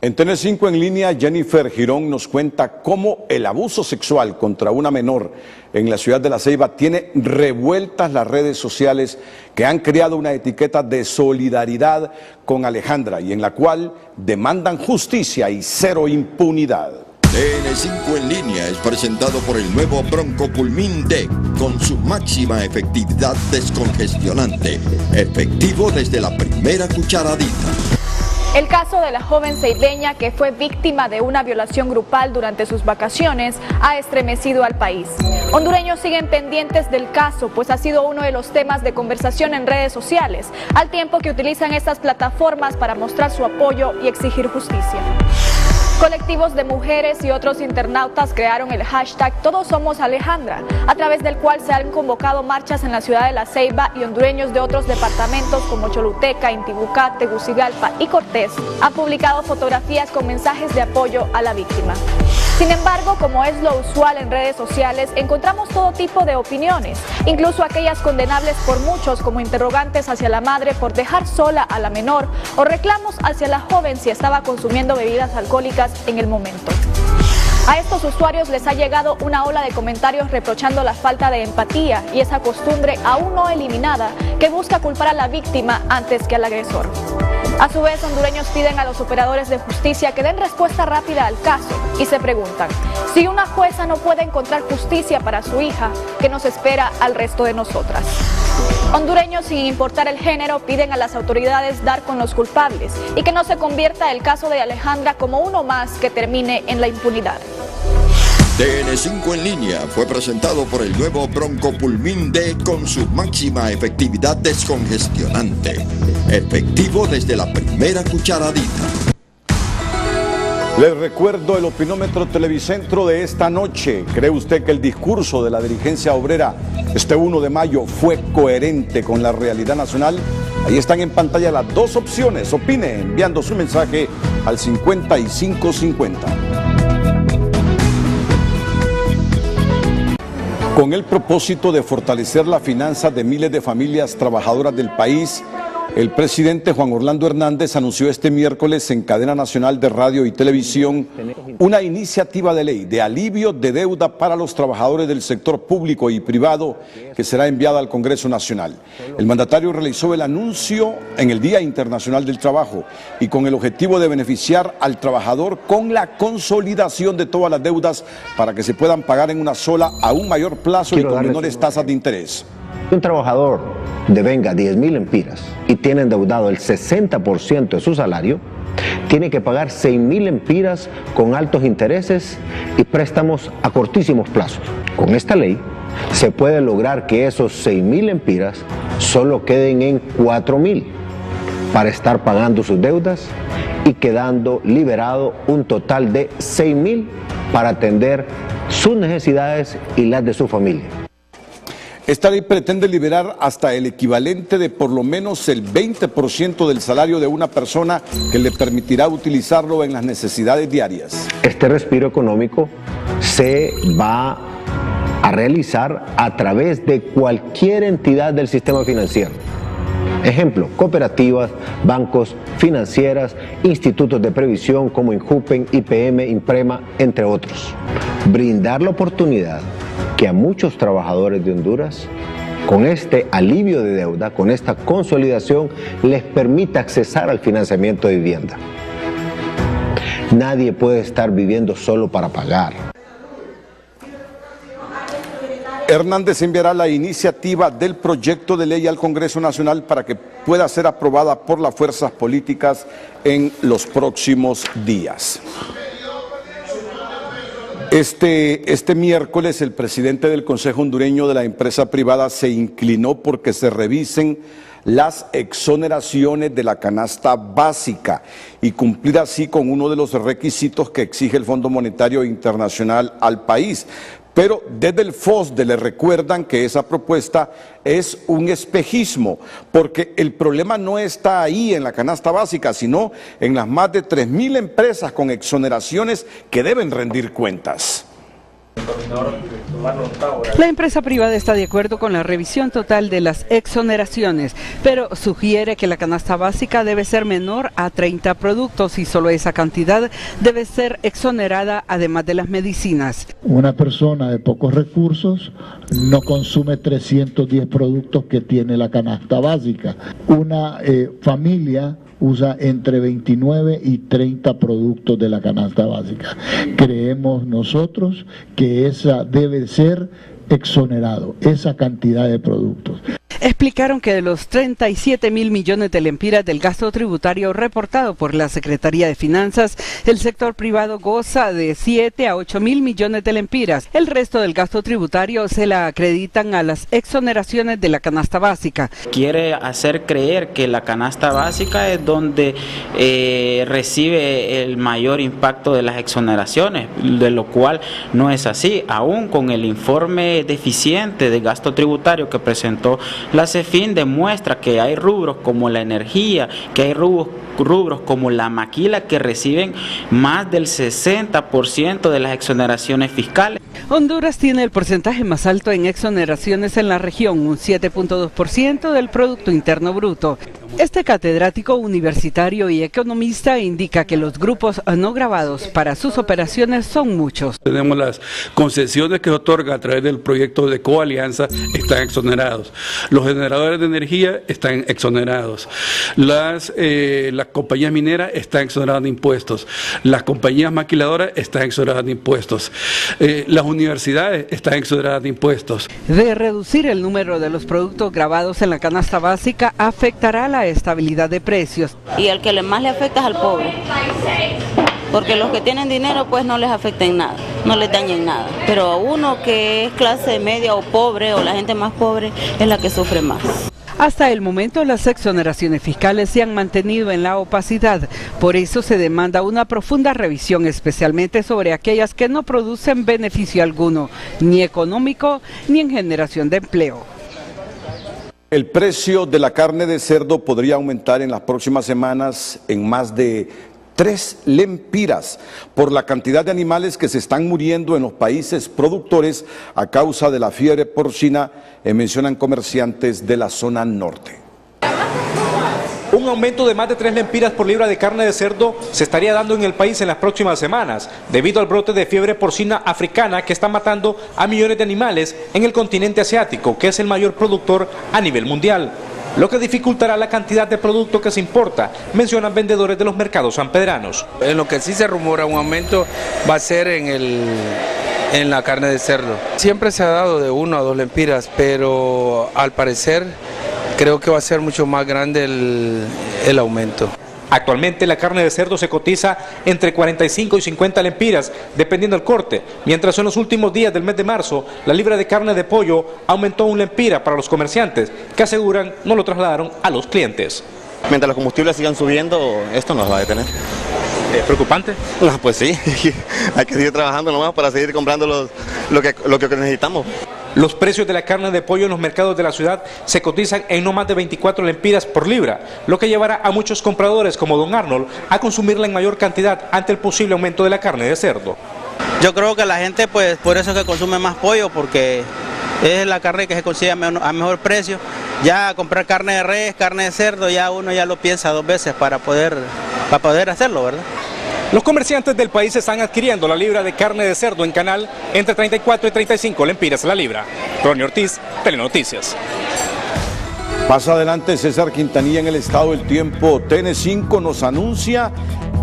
En TN5 en línea, Jennifer Girón nos cuenta cómo el abuso sexual contra una menor en la ciudad de La Ceiba tiene revueltas las redes sociales que han creado una etiqueta de solidaridad con Alejandra y en la cual demandan justicia y cero impunidad. TN5 en línea es presentado por el nuevo Bronco Pulmín D con su máxima efectividad descongestionante, efectivo desde la primera cucharadita. El caso de la joven ceibeña que fue víctima de una violación grupal durante sus vacaciones ha estremecido al país. Hondureños siguen pendientes del caso, pues ha sido uno de los temas de conversación en redes sociales, al tiempo que utilizan estas plataformas para mostrar su apoyo y exigir justicia. Colectivos de mujeres y otros internautas crearon el hashtag Todos Somos Alejandra, a través del cual se han convocado marchas en la ciudad de La Ceiba, y hondureños de otros departamentos como Choluteca, Intibucá, Tegucigalpa y Cortés han publicado fotografías con mensajes de apoyo a la víctima. Sin embargo, como es lo usual en redes sociales, encontramos todo tipo de opiniones, incluso aquellas condenables por muchos, como interrogantes hacia la madre por dejar sola a la menor o reclamos hacia la joven si estaba consumiendo bebidas alcohólicas en el momento. A estos usuarios les ha llegado una ola de comentarios reprochando la falta de empatía y esa costumbre aún no eliminada que busca culpar a la víctima antes que al agresor. A su vez, hondureños piden a los operadores de justicia que den respuesta rápida al caso y se preguntan, si una jueza no puede encontrar justicia para su hija, ¿qué nos espera al resto de nosotras? Hondureños, sin importar el género, piden a las autoridades dar con los culpables y que no se convierta el caso de Alejandra como uno más que termine en la impunidad. TN5 en línea fue presentado por el nuevo Bronco Pulmín D con su máxima efectividad descongestionante. Efectivo desde la primera cucharadita. Les recuerdo el opinómetro Televicentro de esta noche. ¿Cree usted que el discurso de la dirigencia obrera este 1 de mayo fue coherente con la realidad nacional? Ahí están en pantalla las dos opciones. Opine enviando su mensaje al 5550. Con el propósito de fortalecer las finanzas de miles de familias trabajadoras del país, el presidente Juan Orlando Hernández anunció este miércoles en cadena nacional de radio y televisión una iniciativa de ley de alivio de deuda para los trabajadores del sector público y privado que será enviada al Congreso Nacional. El mandatario realizó el anuncio en el Día Internacional del Trabajo y con el objetivo de beneficiar al trabajador con la consolidación de todas las deudas para que se puedan pagar en una sola a un mayor plazo y con menores tasas de interés. Un trabajador devenga 10.000 empiras y tiene endeudado el 60% de su salario, tiene que pagar 6.000 empiras con altos intereses y préstamos a cortísimos plazos. Con esta ley se puede lograr que esos 6.000 empiras solo queden en 4.000 para estar pagando sus deudas y quedando liberado un total de 6.000 para atender sus necesidades y las de su familia. Esta ley pretende liberar hasta el equivalente de por lo menos el 20% del salario de una persona, que le permitirá utilizarlo en las necesidades diarias. Este respiro económico se va a realizar a través de cualquier entidad del sistema financiero. Ejemplo, cooperativas, bancos, financieras, institutos de previsión como Injupen, IPM, Imprema, entre otros. Brindar la oportunidad que a muchos trabajadores de Honduras, con este alivio de deuda, con esta consolidación, les permita accesar al financiamiento de vivienda. Nadie puede estar viviendo solo para pagar. Hernández enviará la iniciativa del proyecto de ley al Congreso Nacional para que pueda ser aprobada por las fuerzas políticas en los próximos días. Este miércoles el presidente del Consejo Hondureño de la Empresa Privada se inclinó porque se revisen las exoneraciones de la canasta básica y cumplir así con uno de los requisitos que exige el Fondo Monetario Internacional al país. Pero desde el FOSDE le recuerdan que esa propuesta es un espejismo, porque el problema no está ahí en la canasta básica, sino en las más de 3.000 empresas con exoneraciones que deben rendir cuentas. La empresa privada está de acuerdo con la revisión total de las exoneraciones, pero sugiere que la canasta básica debe ser menor a 30 productos y solo esa cantidad debe ser exonerada, además de las medicinas. Una persona de pocos recursos no consume 310 productos que tiene la canasta básica. Una familia usa entre 29 y 30 productos de la canasta básica. Creemos nosotros que esa debe ser exonerado, esa cantidad de productos. explicaron que de los 37.000 millones de lempiras del gasto tributario reportado por la Secretaría de Finanzas, el sector privado goza de 7 a 8.000 millones de lempiras. El resto del gasto tributario se la acreditan a las exoneraciones de la canasta básica. Quiere hacer creer que la canasta básica es donde recibe el mayor impacto de las exoneraciones, de lo cual no es así. Aún con el informe deficiente de gasto tributario que presentó la CEFIN, demuestra que hay rubros como la energía, que hay rubros como la maquila que reciben más del 60% de las exoneraciones fiscales. Honduras tiene el porcentaje más alto en exoneraciones en la región, un 7.2% del Producto Interno Bruto. Este catedrático universitario y economista indica que los grupos no grabados para sus operaciones son muchos. Tenemos las concesiones que se otorgan a través del proyecto de coalianza, están exonerados. Los generadores de energía están exonerados. Las compañías mineras están exoneradas de impuestos. Las compañías maquiladoras están exoneradas de impuestos. Las universidades están exoneradas de impuestos. De reducir el número de los productos grabados en la canasta básica afectará la estabilidad de precios. Y el que más le afecta es al pobre, porque los que tienen dinero pues no les afecta en nada, no les dañen nada, pero a uno que es clase media o pobre, o la gente más pobre, es la que sufre más. Hasta el momento las exoneraciones fiscales se han mantenido en la opacidad, por eso se demanda una profunda revisión, especialmente sobre aquellas que no producen beneficio alguno, ni económico ni en generación de empleo. El precio de la carne de cerdo podría aumentar en las próximas semanas en más de 3 lempiras por la cantidad de animales que se están muriendo en los países productores a causa de la fiebre porcina, mencionan comerciantes de la zona norte. Un aumento de más de 3 lempiras por libra de carne de cerdo se estaría dando en el país en las próximas semanas, debido al brote de fiebre porcina africana que está matando a millones de animales en el continente asiático, que es el mayor productor a nivel mundial, lo que dificultará la cantidad de producto que se importa, mencionan vendedores de los mercados sanpedranos. En lo que sí se rumora un aumento va a ser en la carne de cerdo. Siempre se ha dado de 1 a 2 lempiras, pero al parecer creo que va a ser mucho más grande el aumento. Actualmente la carne de cerdo se cotiza entre 45 y 50 lempiras, dependiendo del corte, mientras en los últimos días del mes de marzo, la libra de carne de pollo aumentó 1 lempira para los comerciantes, que aseguran no lo trasladaron a los clientes. Mientras los combustibles sigan subiendo, esto nos va a detener. ¿Es preocupante? No, pues sí, hay que seguir trabajando nomás para seguir comprando lo que necesitamos. Los precios de la carne de pollo en los mercados de la ciudad se cotizan en no más de 24 lempiras por libra, lo que llevará a muchos compradores como don Arnold a consumirla en mayor cantidad ante el posible aumento de la carne de cerdo. Yo creo que la gente pues por eso es que consume más pollo, porque es la carne que se consigue a mejor precio. Ya comprar carne de res, carne de cerdo, ya uno ya lo piensa 2 veces para poder hacerlo, ¿verdad? Los comerciantes del país están adquiriendo la libra de carne de cerdo en canal entre 34 y 35 lempiras la libra. Ronnie Ortiz, Telenoticias. Más adelante, César Quintanilla en el estado del tiempo. TN5 nos anuncia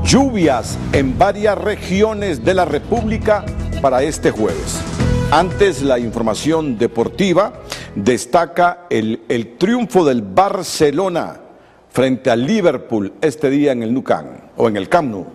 lluvias en varias regiones de la República para este jueves. Antes, la información deportiva destaca el triunfo del Barcelona frente al Liverpool este día en el Nou Camp o en el Camp Nou.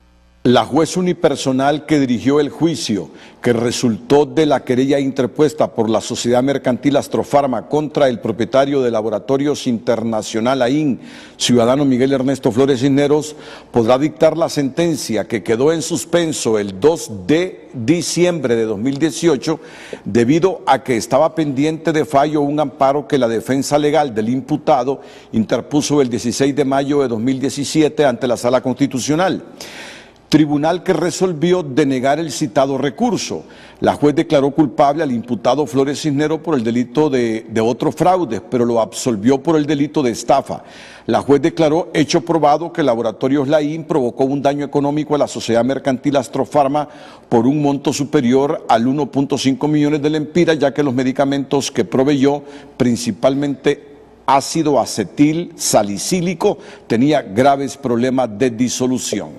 La juez unipersonal que dirigió el juicio que resultó de la querella interpuesta por la Sociedad Mercantil Astrofarma contra el propietario de Laboratorios Internacional AIN, ciudadano Miguel Ernesto Flores Cisneros, podrá dictar la sentencia que quedó en suspenso el 2 de diciembre de 2018 debido a que estaba pendiente de fallo un amparo que la defensa legal del imputado interpuso el 16 de mayo de 2017 ante la Sala Constitucional. Tribunal que resolvió denegar el citado recurso. La juez declaró culpable al imputado Flores Cisneros por el delito de otro fraude, pero lo absolvió por el delito de estafa. La juez declaró hecho probado que Laboratorios Laín provocó un daño económico a la Sociedad Mercantil Astrofarma por un monto superior al 1.5 millones de lempiras, ya que los medicamentos que proveyó, principalmente ácido acetil salicílico, tenía graves problemas de disolución.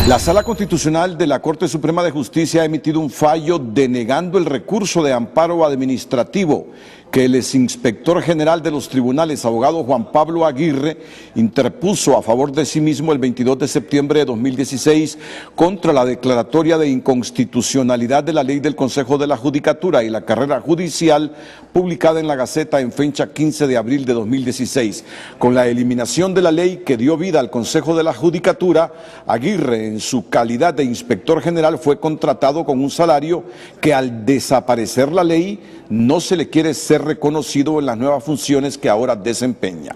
La Sala Constitucional de la Corte Suprema de Justicia ha emitido un fallo denegando el recurso de amparo administrativo que el exinspector general de los tribunales, abogado Juan Pablo Aguirre, interpuso a favor de sí mismo el 22 de septiembre de 2016 contra la declaratoria de inconstitucionalidad de la ley del Consejo de la Judicatura y la carrera judicial publicada en la Gaceta en fecha 15 de abril de 2016. Con la eliminación de la ley que dio vida al Consejo de la Judicatura, Aguirre, en su calidad de inspector general, fue contratado con un salario que al desaparecer la ley no se le quiere ser reconocido en las nuevas funciones que ahora desempeña.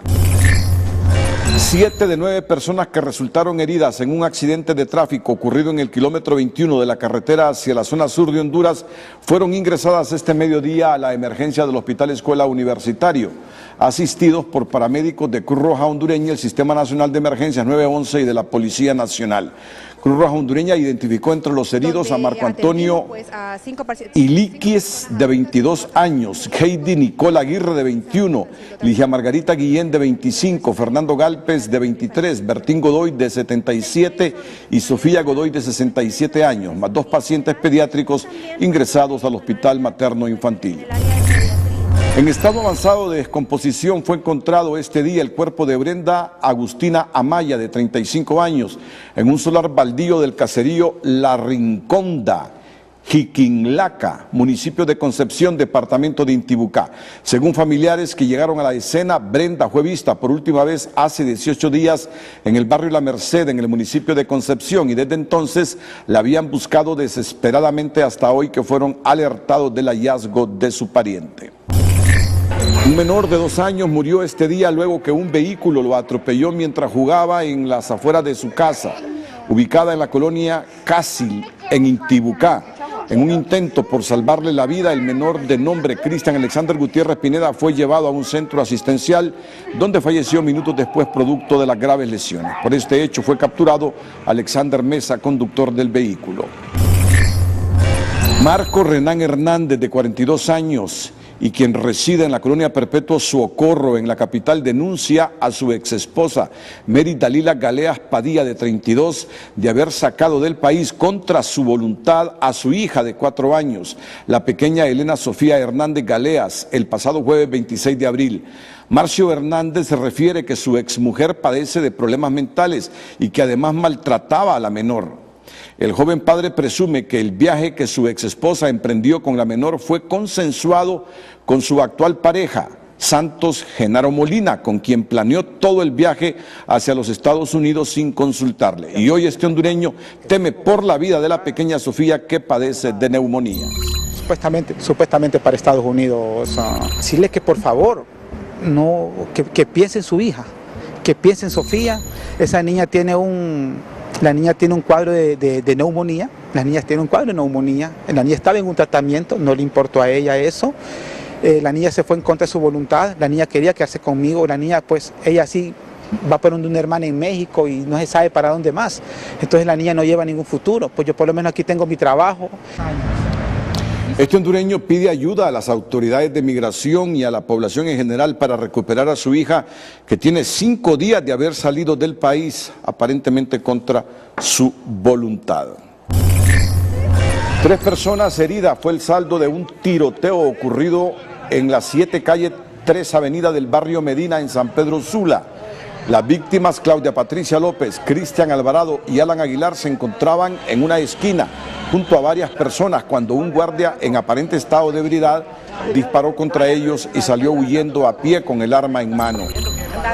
7 de 9 personas que resultaron heridas en un accidente de tráfico ocurrido en el kilómetro 21 de la carretera hacia la zona sur de Honduras fueron ingresadas este mediodía a la emergencia del Hospital Escuela Universitario, asistidos por paramédicos de Cruz Roja Hondureña, el Sistema Nacional de Emergencias 911 y de la Policía Nacional. Cruz Roja Hondureña identificó entre los heridos a Marco Antonio Iliquis, de 22 años, Heidi Nicole Aguirre, de 21, Ligia Margarita Guillén, de 25, Fernando Galpez, de 23, Bertín Godoy, de 77 y Sofía Godoy, de 67 años, más 2 pacientes pediátricos ingresados al Hospital Materno Infantil. En estado avanzado de descomposición fue encontrado este día el cuerpo de Brenda Agustina Amaya, de 35 años, en un solar baldío del caserío La Rinconda, Jiquinlaca, municipio de Concepción, departamento de Intibucá. Según familiares que llegaron a la escena, Brenda fue vista por última vez hace 18 días en el barrio La Merced, en el municipio de Concepción, y desde entonces la habían buscado desesperadamente hasta hoy que fueron alertados del hallazgo de su pariente. Un menor de 2 años murió este día luego que un vehículo lo atropelló mientras jugaba en las afueras de su casa, ubicada en la colonia Cásil, en Intibucá. En un intento por salvarle la vida, el menor de nombre Cristian Alexander Gutiérrez Pineda fue llevado a un centro asistencial donde falleció minutos después producto de las graves lesiones. Por este hecho fue capturado Alexander Mesa, conductor del vehículo. Marco Renán Hernández, de 42 años, y quien reside en la colonia Perpetuo Socorro, en la capital, denuncia a su exesposa Mary Dalila Galeas Padilla, de 32, de haber sacado del país contra su voluntad a su hija de 4 años, la pequeña Elena Sofía Hernández Galeas, el pasado jueves 26 de abril. Marcio Hernández se refiere que su exmujer padece de problemas mentales y que además maltrataba a la menor. El joven padre presume que el viaje que su exesposa emprendió con la menor fue consensuado con su actual pareja, Santos Genaro Molina, con quien planeó todo el viaje hacia los Estados Unidos sin consultarle. Y hoy este hondureño teme por la vida de la pequeña Sofía, que padece de neumonía. Supuestamente para Estados Unidos. Decirle que por favor, no, que piense en su hija, que piense en Sofía. Esa niña tiene La niña tiene un cuadro de neumonía, las niñas tienen un cuadro de neumonía, la niña estaba en un tratamiento, no le importó a ella eso, la niña se fue en contra de su voluntad, la niña quería quedarse conmigo, la niña pues ella sí va por donde una hermana en México y no se sabe para dónde más, entonces la niña no lleva ningún futuro, pues yo por lo menos aquí tengo mi trabajo. Este hondureño pide ayuda a las autoridades de migración y a la población en general para recuperar a su hija, que tiene 5 días de haber salido del país, aparentemente contra su voluntad. 3 personas heridas fue el saldo de un tiroteo ocurrido en la 7 calle 3 avenida del barrio Medina, en San Pedro Sula. Las víctimas, Claudia Patricia López, Cristian Alvarado y Alan Aguilar, se encontraban en una esquina junto a varias personas cuando un guardia en aparente estado de ebriedad disparó contra ellos y salió huyendo a pie con el arma en mano.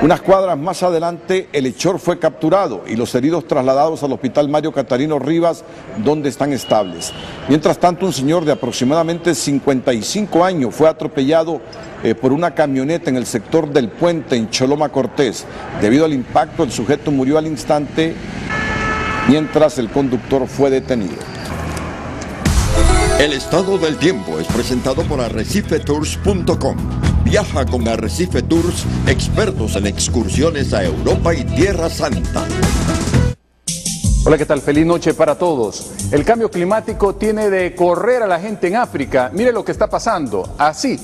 Unas cuadras más adelante, el hechor fue capturado y los heridos trasladados al Hospital Mario Catarino Rivas, donde están estables. Mientras tanto, un señor de aproximadamente 55 años fue atropellado por una camioneta en el sector del puente en Choloma Cortés. Debido al impacto, el sujeto murió al instante, mientras el conductor fue detenido. El estado del tiempo es presentado por arrecifetours.com. Viaja con Arrecife Tours, expertos en excursiones a Europa y Tierra Santa. Hola, ¿qué tal? Feliz noche para todos. El cambio climático tiene de correr a la gente en África. Mire lo que está pasando. Así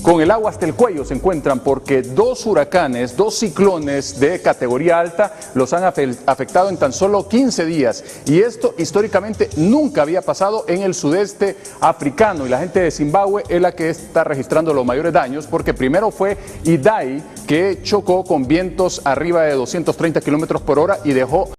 con el agua hasta el cuello se encuentran porque 2 huracanes, 2 ciclones de categoría alta los han afectado en tan solo 15 días. Y esto históricamente nunca había pasado en el sudeste africano. Y la gente de Zimbabue es la que está registrando los mayores daños porque primero fue Idai, que chocó con vientos arriba de 230 kilómetros por hora y dejó